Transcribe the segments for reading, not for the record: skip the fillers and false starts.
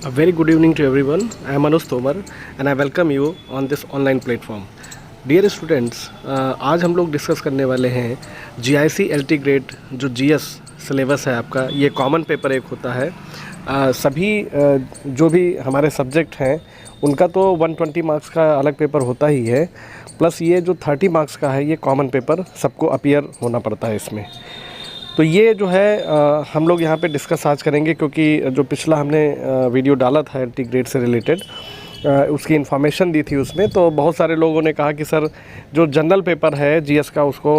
A very good evening to everyone. I am Anuj Tomar and I welcome you on this online platform. Dear students, आज हम लोग discuss करने वाले हैं GIC LT grade जो GS syllabus है आपका, ये कॉमन पेपर एक होता है। सभी जो भी हमारे सब्जेक्ट हैं उनका तो 120 मार्क्स का अलग पेपर होता ही है, प्लस ये जो 30 मार्क्स का है ये कॉमन पेपर सबको अपीयर होना पड़ता है इसमें। तो ये जो है हम लोग यहाँ पे डिस्कस आज करेंगे, क्योंकि जो पिछला हमने वीडियो डाला था एलटी ग्रेड से रिलेटेड उसकी इन्फॉर्मेशन दी थी उसमें, तो बहुत सारे लोगों ने कहा कि सर जो जनरल पेपर है जीएस का उसको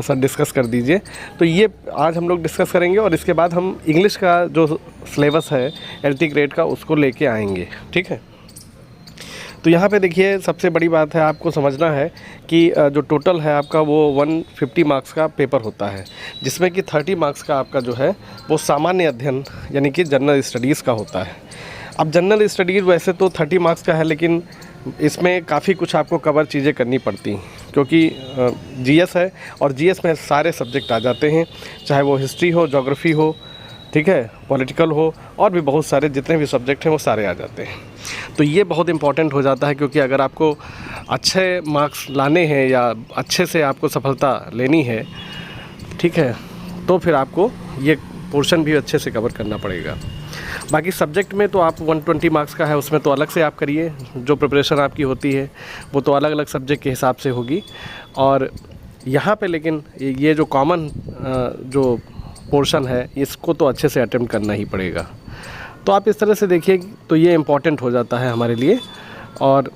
सर डिस्कस कर दीजिए। तो ये आज हम लोग डिस्कस करेंगे और इसके बाद हम इंग्लिश का जो सिलेबस है एलटी ग्रेड का उसको लेके आएंगे, ठीक है। तो यहाँ पे देखिए सबसे बड़ी बात है आपको समझना है कि जो टोटल है आपका वो 150 मार्क्स का पेपर होता है, जिसमें कि 30 मार्क्स का आपका जो है वो सामान्य अध्ययन यानी कि जनरल स्टडीज़ का होता है। अब जनरल स्टडीज़ वैसे तो 30 मार्क्स का है, लेकिन इसमें काफ़ी कुछ आपको कवर चीज़ें करनी पड़ती हैं, क्योंकि जीएस है और जीएस में सारे सब्जेक्ट आ जाते हैं, चाहे वो हिस्ट्री हो, ज्योग्राफी हो, ठीक है, पॉलिटिकल हो, और भी बहुत सारे जितने भी सब्जेक्ट हैं वो सारे आ जाते हैं। तो ये बहुत इम्पॉर्टेंट हो जाता है, क्योंकि अगर आपको अच्छे मार्क्स लाने हैं या अच्छे से आपको सफलता लेनी है, ठीक है, तो फिर आपको ये पोर्शन भी अच्छे से कवर करना पड़ेगा। बाकी सब्जेक्ट में तो आप 120 मार्क्स का है, उसमें तो अलग से आप करिए, जो प्रिपरेशन आपकी होती है वो तो अलग अलग सब्जेक्ट के हिसाब से होगी। और यहाँ पे लेकिन ये जो कॉमन जो पोर्शन है इसको तो अच्छे से अटेम्प्ट करना ही पड़ेगा। तो आप इस तरह से देखिए तो ये इम्पॉर्टेंट हो जाता है हमारे लिए। और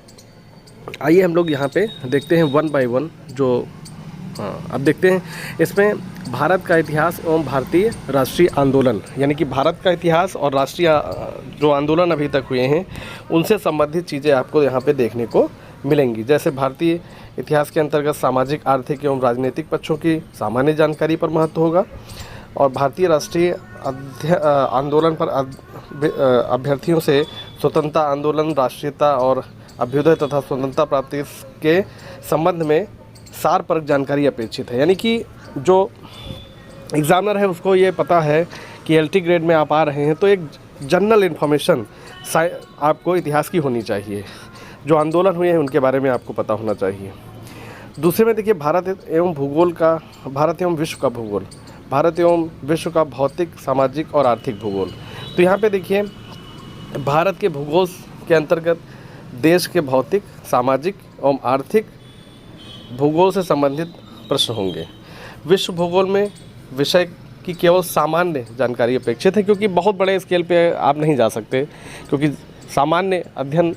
आइए हम लोग यहाँ पे देखते हैं वन बाय वन जो अब देखते हैं इसमें भारत का इतिहास एवं भारतीय राष्ट्रीय आंदोलन, यानी कि भारत का इतिहास और राष्ट्रीय जो आंदोलन अभी तक हुए हैं उनसे संबंधित चीज़ें आपको यहाँ पे देखने को मिलेंगी। जैसे भारतीय इतिहास के अंतर्गत सामाजिक, आर्थिक एवं राजनीतिक पक्षों की सामान्य जानकारी पर महत्व होगा, और भारतीय राष्ट्रीय आंदोलन पर अभ्यर्थियों से स्वतंत्रता आंदोलन, राष्ट्रीयता और अभ्युदय तथा स्वतंत्रता प्राप्ति के संबंध में सारपरक जानकारी अपेक्षित है। यानी कि जो एग्ज़ामिनर है उसको ये पता है कि एलटी ग्रेड में आप आ रहे हैं, तो एक जनरल इन्फॉर्मेशन आपको इतिहास की होनी चाहिए, जो आंदोलन हुए हैं उनके बारे में आपको पता होना चाहिए। दूसरे में देखिए भारत एवं विश्व का भूगोल, भारत एवं विश्व का भौतिक, सामाजिक और आर्थिक भूगोल। तो यहाँ पे देखिए भारत के भूगोल के अंतर्गत देश के भौतिक, सामाजिक एवं आर्थिक भूगोल से संबंधित प्रश्न होंगे। विश्व भूगोल में विषय की केवल सामान्य जानकारी अपेक्षित है, क्योंकि बहुत बड़े स्केल पे आप नहीं जा सकते, क्योंकि सामान्य अध्ययन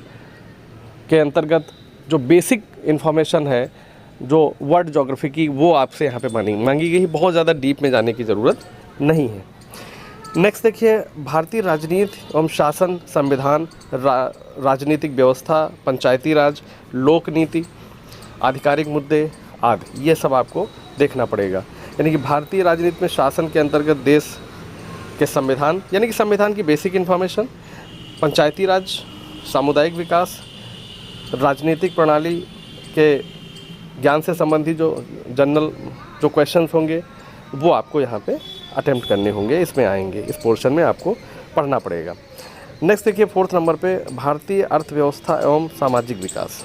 के अंतर्गत जो बेसिक इन्फॉर्मेशन है जो वर्ल्ड ज्योग्राफी की वो आपसे यहाँ पे मांगी गई, बहुत ज़्यादा डीप में जाने की ज़रूरत नहीं है। नेक्स्ट देखिए भारतीय राजनीति एवं शासन, संविधान, राजनीतिक व्यवस्था, पंचायती राज, लोक नीति, आधिकारिक मुद्दे आदि, ये सब आपको देखना पड़ेगा। यानी कि भारतीय राजनीति में शासन के अंतर्गत देश के संविधान, यानी कि संविधान की बेसिक इन्फॉर्मेशन, पंचायती राज, सामुदायिक विकास, राजनीतिक प्रणाली के ज्ञान से संबंधित जो जनरल जो क्वेश्चंस होंगे वो आपको यहाँ पे अटेम्प्ट करने होंगे, इसमें आएंगे, इस पोर्शन में आपको पढ़ना पड़ेगा। नेक्स्ट देखिए 4th नंबर पे भारतीय अर्थव्यवस्था एवं सामाजिक विकास।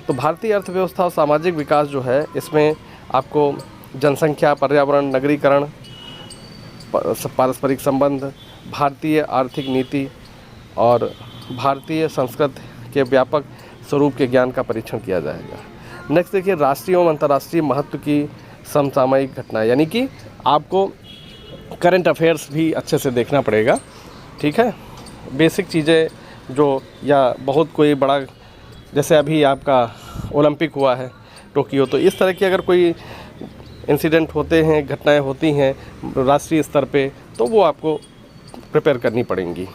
तो भारतीय अर्थव्यवस्था और सामाजिक विकास जो है इसमें आपको जनसंख्या, पर्यावरण, नगरीकरण, पारस्परिक संबंध, भारतीय आर्थिक नीति और भारतीय संस्कृति के व्यापक स्वरूप के ज्ञान का परीक्षण किया जाएगा। नेक्स्ट देखिए राष्ट्रीय एवं अंतर्राष्ट्रीय महत्व की समसामयिक घटना, यानी कि आपको करंट अफेयर्स भी अच्छे से देखना पड़ेगा, ठीक है। बेसिक चीज़ें जो या बहुत कोई बड़ा, जैसे अभी आपका ओलंपिक हुआ है टोक्यो, तो इस तरह की अगर कोई इंसिडेंट होते हैं, घटनाएं होती हैं राष्ट्रीय स्तर पे, तो वो आपको प्रिपेयर करनी पड़ेंगी।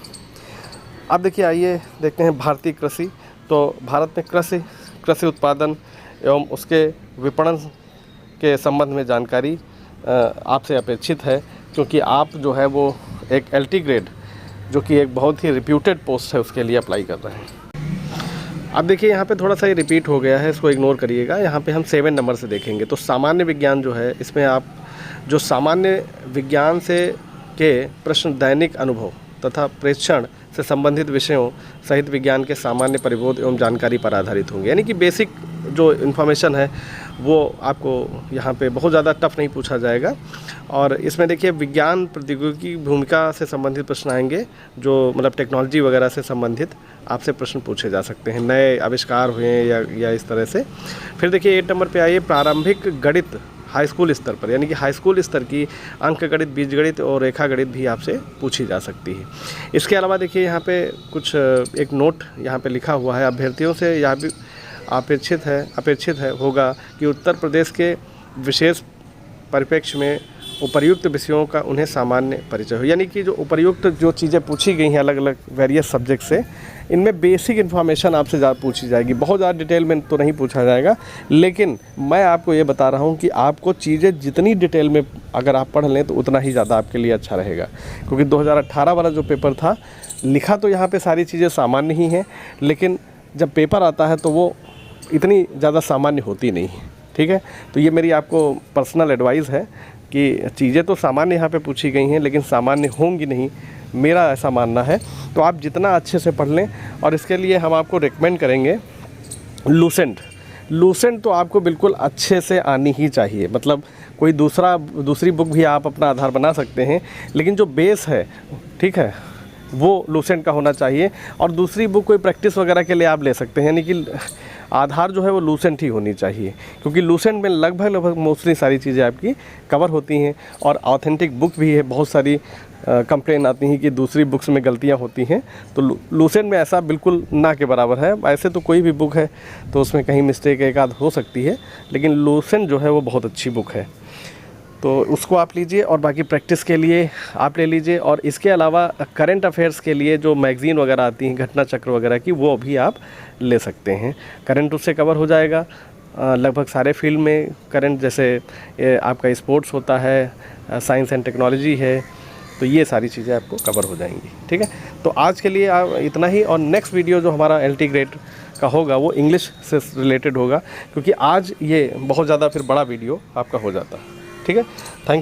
अब देखिए आइए देखते हैं भारतीय कृषि। तो भारत में कृषि उत्पादन एवं उसके विपणन के संबंध में जानकारी आपसे अपेक्षित है, क्योंकि आप जो है वो एक एलटी ग्रेड जो कि एक बहुत ही रिप्यूटेड पोस्ट है उसके लिए अप्लाई कर रहे हैं। अब देखिए यहाँ पे थोड़ा सा ये रिपीट हो गया है, इसको इग्नोर करिएगा। यहाँ पे हम 7 नंबर से देखेंगे। तो सामान्य विज्ञान जो है इसमें आप जो सामान्य विज्ञान से के प्रश्न दैनिक अनुभव तथा प्रेक्षण से संबंधित विषयों सहित विज्ञान के सामान्य परिबोध एवं जानकारी पर आधारित होंगे। यानी कि बेसिक जो इन्फॉर्मेशन है वो आपको यहाँ पे बहुत ज़्यादा टफ नहीं पूछा जाएगा। और इसमें देखिए विज्ञान प्रौद्योगिकी भूमिका से संबंधित प्रश्न आएंगे, जो मतलब टेक्नोलॉजी वगैरह से संबंधित आपसे प्रश्न पूछे जा सकते हैं, नए आविष्कार हुए या इस तरह से। फिर देखिए 8 नंबर पे आइए, प्रारंभिक गणित हाई स्कूल स्तर पर, यानी कि हाई स्कूल स्तर की अंक गणित, बीजगणित और रेखा गणित भी आपसे पूछी जा सकती है। इसके अलावा देखिए यहाँ पे कुछ एक नोट यहाँ पे लिखा हुआ है, अभ्यर्थियों से यहाँ भी अपेक्षित है होगा कि उत्तर प्रदेश के विशेष परिप्रेक्ष्य में उपर्युक्त विषयों का उन्हें सामान्य परिचय हो। यानी कि जो उपर्युक्त जो चीज़ें पूछी गई हैं अलग अलग वेरियस सब्जेक्ट से, इनमें बेसिक इन्फॉर्मेशन आपसे ज़्यादा पूछी जाएगी। बहुत ज़्यादा डिटेल में तो नहीं पूछा जाएगा, लेकिन मैं आपको ये बता रहा हूँ कि आपको चीज़ें जितनी डिटेल में अगर आप पढ़ लें तो उतना ही ज़्यादा आपके लिए अच्छा रहेगा। क्योंकि 2018 वाला जो पेपर था, लिखा तो यहाँ पर सारी चीज़ें सामान्य ही हैं, लेकिन जब पेपर आता है तो वो इतनी ज़्यादा सामान्य होती नहीं है। ठीक है, तो ये मेरी आपको पर्सनल एडवाइस है कि चीज़ें तो सामान्य यहाँ पे पूछी गई हैं, लेकिन सामान्य होंगी नहीं, मेरा ऐसा मानना है। तो आप जितना अच्छे से पढ़ लें, और इसके लिए हम आपको रिकमेंड करेंगे लूसेंट तो आपको बिल्कुल अच्छे से आनी ही चाहिए। मतलब कोई दूसरी बुक भी आप अपना आधार बना सकते हैं, लेकिन जो बेस है, ठीक है, वो लूसेंट का होना चाहिए। और दूसरी बुक कोई प्रैक्टिस वगैरह के लिए आप ले सकते हैं, यानी कि आधार जो है वो लूसेंट ही होनी चाहिए, क्योंकि लूसेंट में लगभग मोस्टली सारी चीज़ें आपकी कवर होती हैं। और ऑथेंटिक बुक भी है, बहुत सारी कंप्लेन आती हैं कि दूसरी बुक्स में गलतियां होती हैं, तो लूसेंट में ऐसा बिल्कुल ना के बराबर है। ऐसे तो कोई भी बुक है तो उसमें कहीं मिस्टेक एक आध हो सकती है, लेकिन लूसेंट जो है वो बहुत अच्छी बुक है, तो उसको आप लीजिए। और बाकी प्रैक्टिस के लिए आप ले लीजिए। और इसके अलावा करंट अफेयर्स के लिए जो मैगज़ीन वगैरह आती हैं, घटना चक्र वगैरह की, वो भी आप ले सकते हैं। करंट उससे कवर हो जाएगा लगभग सारे फील्ड में करंट, जैसे आपका स्पोर्ट्स होता है, साइंस एंड टेक्नोलॉजी है, तो ये सारी चीज़ें आपको कवर हो जाएंगी। ठीक है, तो आज के लिए इतना ही। और नेक्स्ट वीडियो जो हमारा LT ग्रेड का होगा वो इंग्लिश से रिलेटेड होगा, क्योंकि आज ये बहुत ज़्यादा फिर बड़ा वीडियो आपका हो जाता है। ठीक है, थैंक